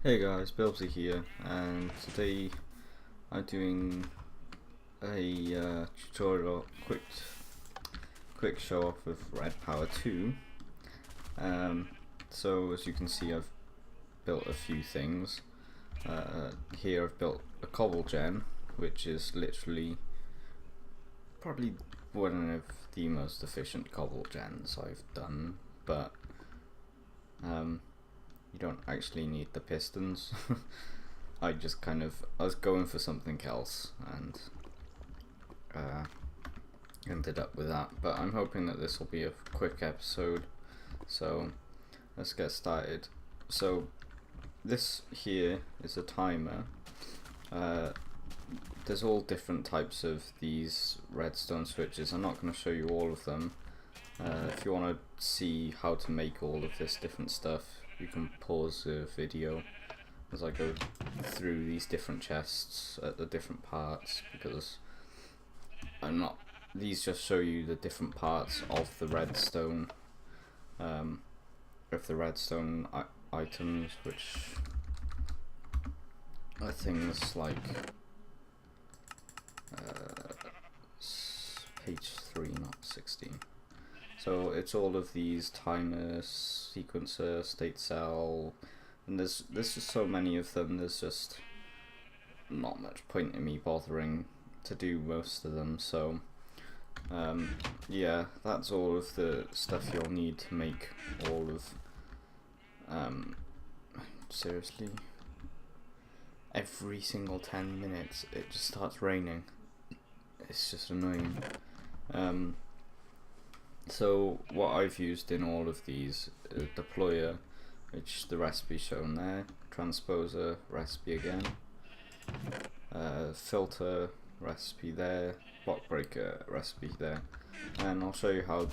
Hey guys, Bilbsy here, and today I'm doing a tutorial, quick show off of Redpower 2. So as you can see, I've built a few things. Here I've built a cobble gen, which is literally probably one of the most efficient cobble gens I've done, but you don't actually need the pistons. I was going for something else and ended up with that, but I'm hoping that this will be a quick episode, so let's get started. So this here is a timer. There's all different types of these redstone switches. I'm not going to show you all of them. If you want to see how to make all of this different stuff, you can pause the video as I go through these different chests at the different parts, because these just show you the different parts of the redstone, items, which are things like page 3, not 16. So it's all of these timer, sequencer, state cell, and there's just so many of them. There's just not much point in me bothering to do most of them. So yeah, that's all of the stuff you'll need to make all of. Seriously, every single 10 minutes it just starts raining. It's just annoying. So what I've used in all of these is deployer, which the recipe shown there, transposer recipe again, filter recipe there, block breaker recipe there, and I'll show you how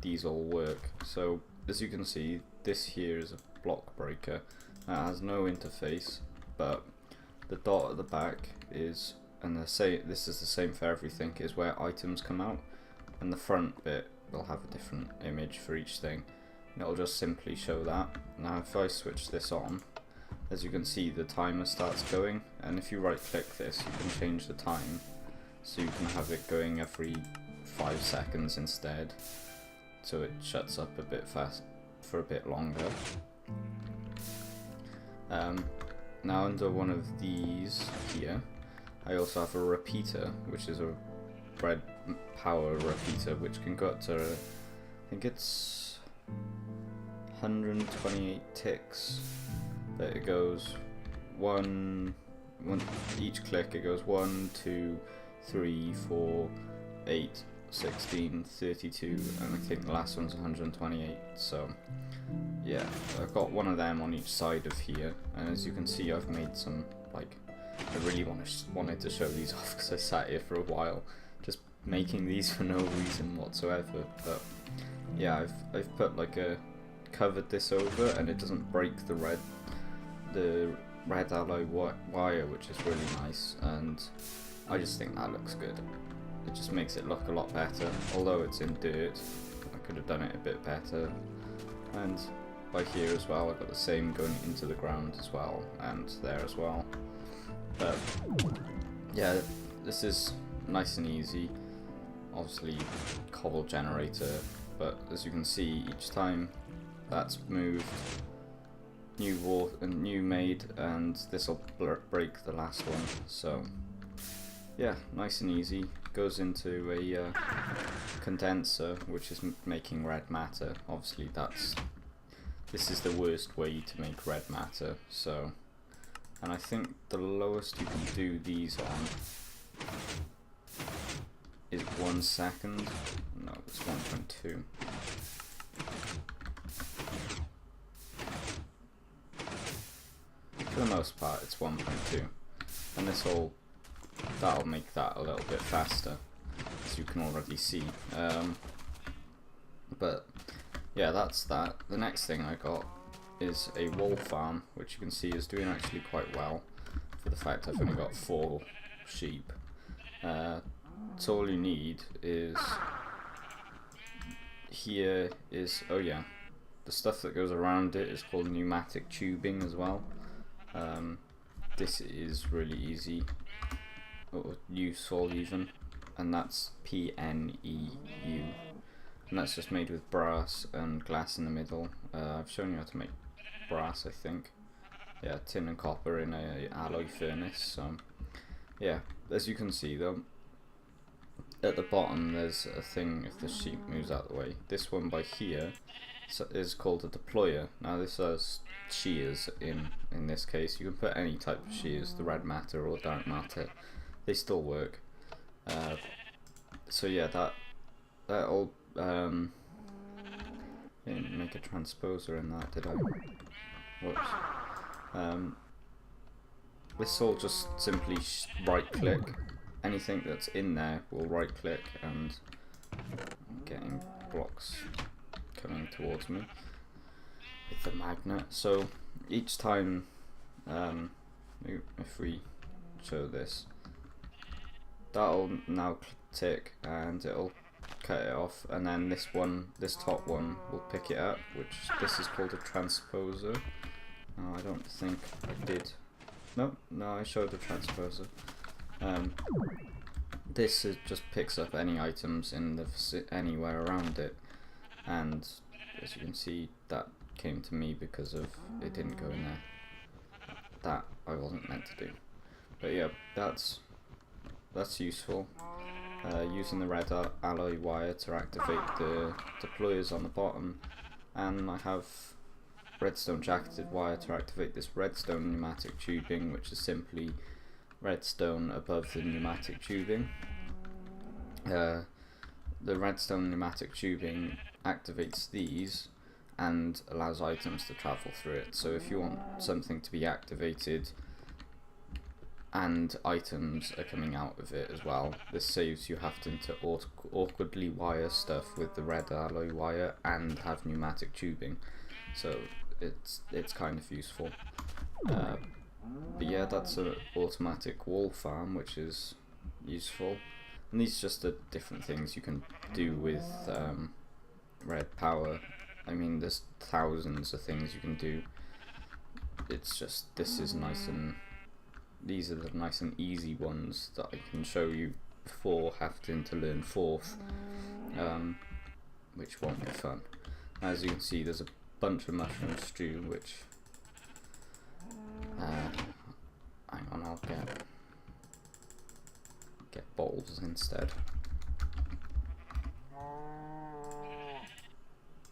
these all work. So as you can see, this here is a block breaker that has no interface, but the dot at the back is, and this is the same for everything, is where items come out, and the front bit will have a different image for each thing, and it'll just simply show that. Now if I switch this on, as you can see, the timer starts going, and if you right click this, you can change the time, so you can have it going every 5 seconds instead, so it shuts up a bit fast for a bit longer. Now under one of these here, I also have a repeater, which is a Redpower repeater, which can go up to, I think it's 128 ticks, but it goes each click it goes 1, 2, 3, 4, 8, 16, 32, and I think the last one's 128, so yeah, I've got one of them on each side of here, and as you can see, I've made some, like, I really wanted to show these off because I sat here for a while just making these for no reason whatsoever, but yeah, I've put like covered this over, and it doesn't break the red alloy wire, which is really nice, and I just think that looks good. It just makes it look a lot better, although it's in dirt. I could have done it a bit better. And by here as well, I've got the same going into the ground as well, and there as well. But yeah, this is nice and easy. Obviously cobble generator, but as you can see, each time that's moved, new made, and this will break the last one. So yeah, nice and easy. Goes into a condenser, which is making red matter. Obviously this is the worst way to make red matter, so, and I think the lowest you can do these on is 1 second. No, it's 1.2. For the most part it's 1.2, and that'll make that a little bit faster, as you can already see. But yeah, that's that. The next thing I got is a wool farm, which you can see is doing actually quite well for the fact I've only got 4 sheep. So all you need is, here is, oh yeah, the stuff that goes around it is called pneumatic tubing as well. This is really easy, or useful even, and that's PNEU, and that's just made with brass and glass in the middle. I've shown you how to make brass, I think. Yeah, tin and copper in a alloy furnace. So yeah, as you can see though, at the bottom there's a thing if the sheep moves out of the way. This one by here is called a deployer. Now this has shears in this case. You can put any type of shears, the red matter or dark matter, they still work. So yeah, that'll didn't make a transposer in that, did I? Whoops. This will just simply right click. Anything that's in there will right click, and I'm getting blocks coming towards me with the magnet. So each time, if we show this, that'll now tick and it'll cut it off, and then this top one will pick it up, which this is called a transposer. No, I don't think I did. No, I showed the transposer. This just picks up any items in the anywhere around it, and as you can see, that came to me because of it didn't go in there. That I wasn't meant to do. But yeah, that's useful. Using the red alloy wire to activate the deployers on the bottom, and I have redstone jacketed wire to activate this redstone pneumatic tubing, which is simply redstone above the pneumatic tubing. The redstone pneumatic tubing activates these and allows items to travel through it. So if you want something to be activated and items are coming out of it as well, this saves you having to awkwardly wire stuff with the red alloy wire and have pneumatic tubing. So it's kind of useful. But yeah, that's an automatic wall farm, which is useful. And these are just the different things you can do with Red Power. I mean, there's thousands of things you can do. It's just, this is nice, and these are the nice and easy ones that I can show you before having to learn fourth, which won't be fun. As you can see, there's a bunch of mushroom stew, which hang on, I'll get bowls instead.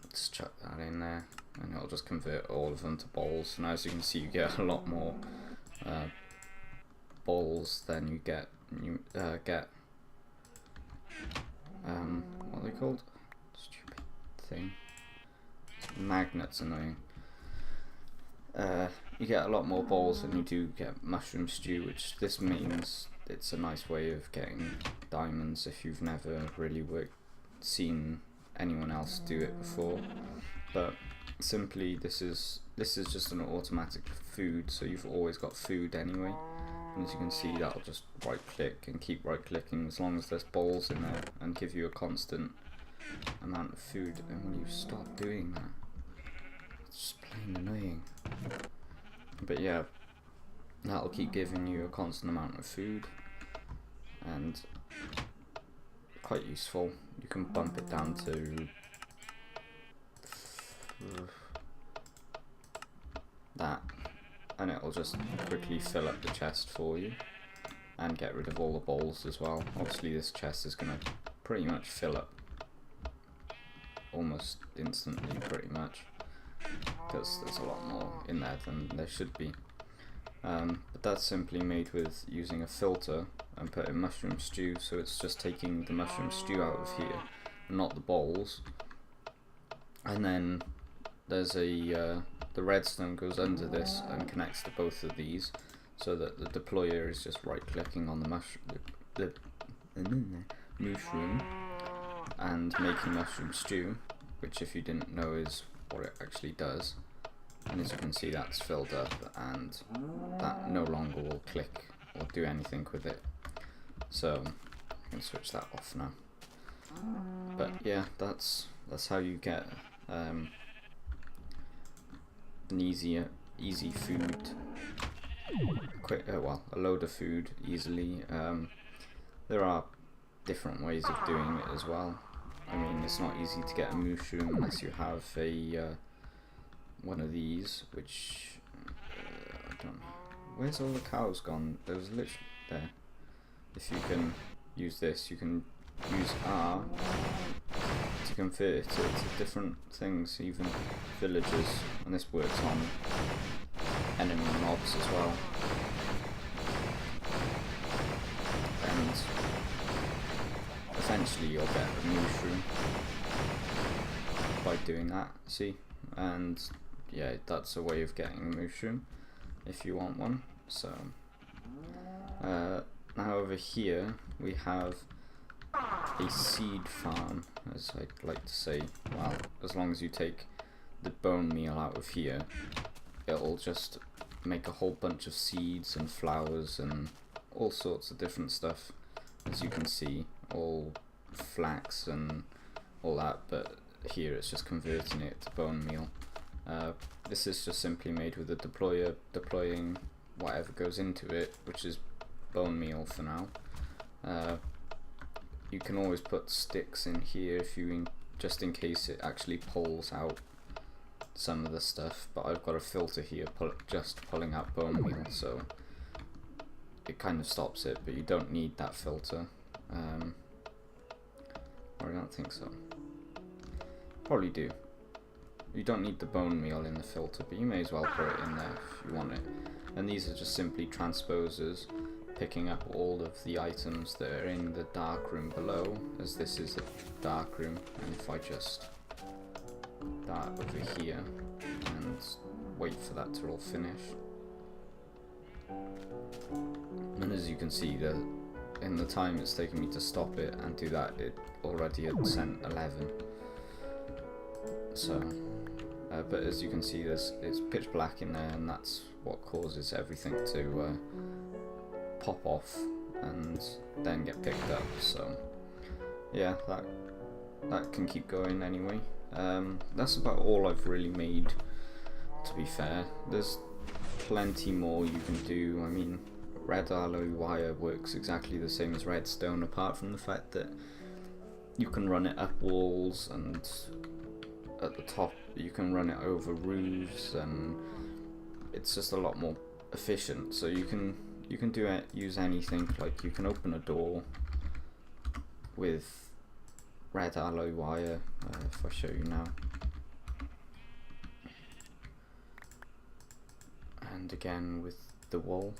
Let's chuck that in there, and it'll just convert all of them to bowls. And as you can see, you get a lot more bowls than you get what are they called? Stupid thing. Magnets, annoying. You get a lot more bowls than you do get mushroom stew, which this means it's a nice way of getting diamonds if you've never really seen anyone else do it before. But simply, this is just an automatic food, so you've always got food anyway. And as you can see, that'll just right click and keep right clicking as long as there's bowls in there, and give you a constant amount of food. And will you stop doing that? It's just plain annoying. But yeah, that'll keep giving you a constant amount of food, and quite useful. You can bump it down to that, and it'll just quickly fill up the chest for you and get rid of all the bowls as well. Obviously this chest is going to pretty much fill up almost instantly, pretty much, because there's a lot more in there than there should be. But that's simply made with using a filter and putting mushroom stew, so it's just taking the mushroom stew out of here, not the bowls. And then there's the redstone goes under this and connects to both of these, so that the deployer is just right clicking on the mushroom and making mushroom stew, which, if you didn't know, is what it actually does. And as you can see, that's filled up, and that no longer will click or do anything with it. So I can switch that off now. But yeah, that's how you get an easy food a load of food easily. There are different ways of doing it as well. I mean, it's not easy to get a mushroom unless you have a one of these, which I don't know. Where's all the cows gone? There was literally there. If you can use this, you can use R to convert it to different things, even villages, and this works on enemy mobs as well. And eventually you'll get a mushroom by doing that, see? And yeah, that's a way of getting a mushroom if you want one. So now over here we have a seed farm, as I'd like to say. Well, as long as you take the bone meal out of here, it'll just make a whole bunch of seeds and flowers and all sorts of different stuff, as you can see, all flax and all that, but here it's just converting it to bone meal. This is just simply made with a deployer deploying whatever goes into it, which is bone meal for now. You can always put sticks in here if you just in case it actually pulls out some of the stuff, but I've got a filter here just pulling out bone meal, so it kind of stops it, but you don't need that filter. Or I don't think so. Probably do. You don't need the bone meal in the filter, but you may as well put it in there if you want it. And these are just simply transposers, picking up all of the items that are in the dark room below, as this is a dark room. And if I just that over here and wait for that to all finish, and as you can see, in the time it's taken me to stop it and do that, it already had sent 11. So but as you can see, it's pitch black in there, and that's what causes everything to pop off and then get picked up. So yeah, that can keep going anyway. That's about all I've really made, to be fair. There's plenty more you can do. I mean, red alloy wire works exactly the same as redstone, apart from the fact that you can run it up walls, and at the top you can run it over roofs, and it's just a lot more efficient. So you can use anything. Like, you can open a door with red alloy wire, if I show you now, and again with the wall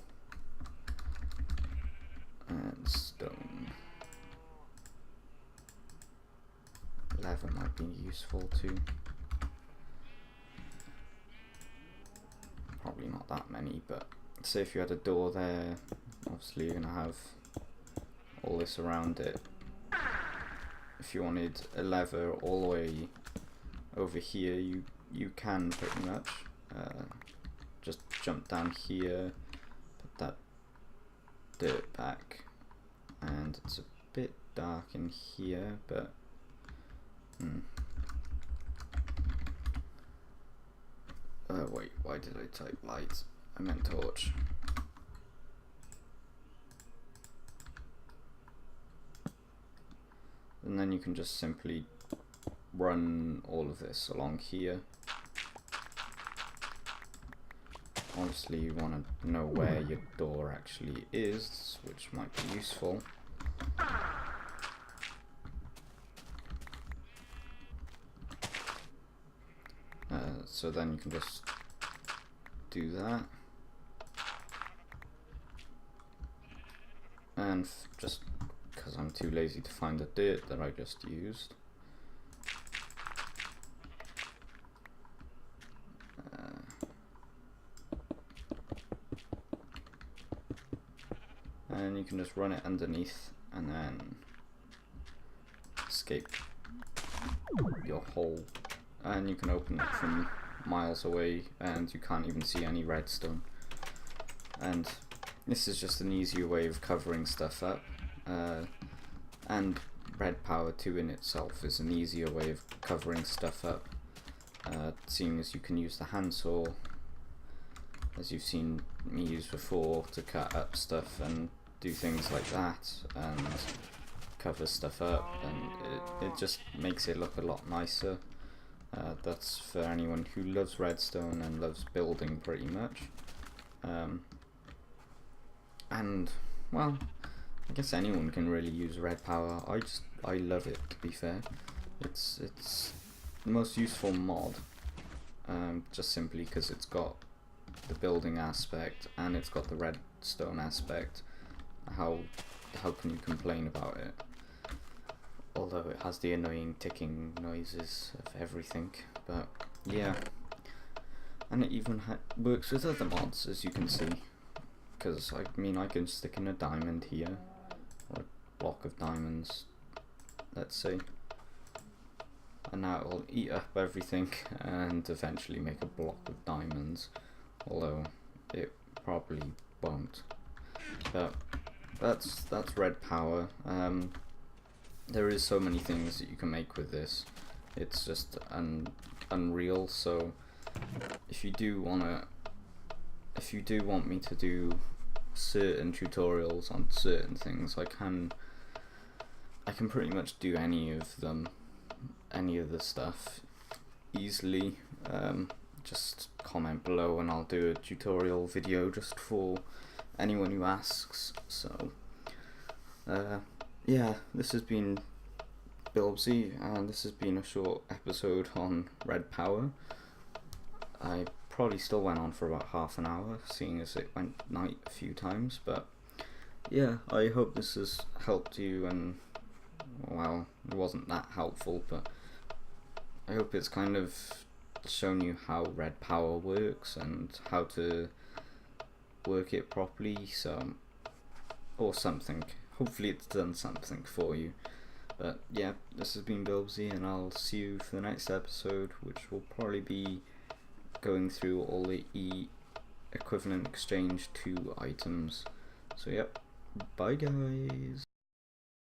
and stone. Leather might be useful too. Probably not that many, but say if you had a door there, obviously you're gonna have all this around it. If you wanted a lever all the way over here, you can pretty much just jump down here, put that dirt back, and it's a bit dark in here, but wait, why did I type light? I meant torch. And then you can just simply run all of this along here. Obviously you want to know where your door actually is, which might be useful. So then you can just do that. And just because I'm too lazy to find the dirt that I just used, and you can just run it underneath and then escape your hole, and you can open it from miles away and you can't even see any redstone. And this is just an easier way of covering stuff up, and Redpower 2 in itself is an easier way of covering stuff up, seeing as you can use the handsaw, as you've seen me use before to cut up stuff and do things like that and cover stuff up, and it just makes it look a lot nicer. That's for anyone who loves redstone and loves building pretty much. And well, I guess anyone can really use Redpower. I love it, to be fair. It's the most useful mod, just simply because it's got the building aspect and it's got the redstone aspect. How can you complain about it? Although it has the annoying ticking noises of everything, but yeah. And it even works with other mods, as you can see. Because I mean, I can stick in a diamond here, or a block of diamonds, let's say, and now it'll eat up everything and eventually make a block of diamonds, although it probably won't. But that's Redpower. There is so many things that you can make with this. It's just unreal. So if you do want me to do certain tutorials on certain things, I can pretty much do any of them, any of the stuff easily. Just comment below and I'll do a tutorial video just for anyone who asks. So yeah, this has been Bilbsy, and this has been a short episode on Redpower. I probably still went on for about half an hour, seeing as it went night a few times, but yeah, I hope this has helped you, and well, it wasn't that helpful, but I hope it's kind of shown you how Redpower works and how to work it properly, or something. Hopefully it's done something for you. But yeah, this has been Bilbsy, and I'll see you for the next episode, which will probably be going through all the equivalent exchange 2 items. So yep, bye guys.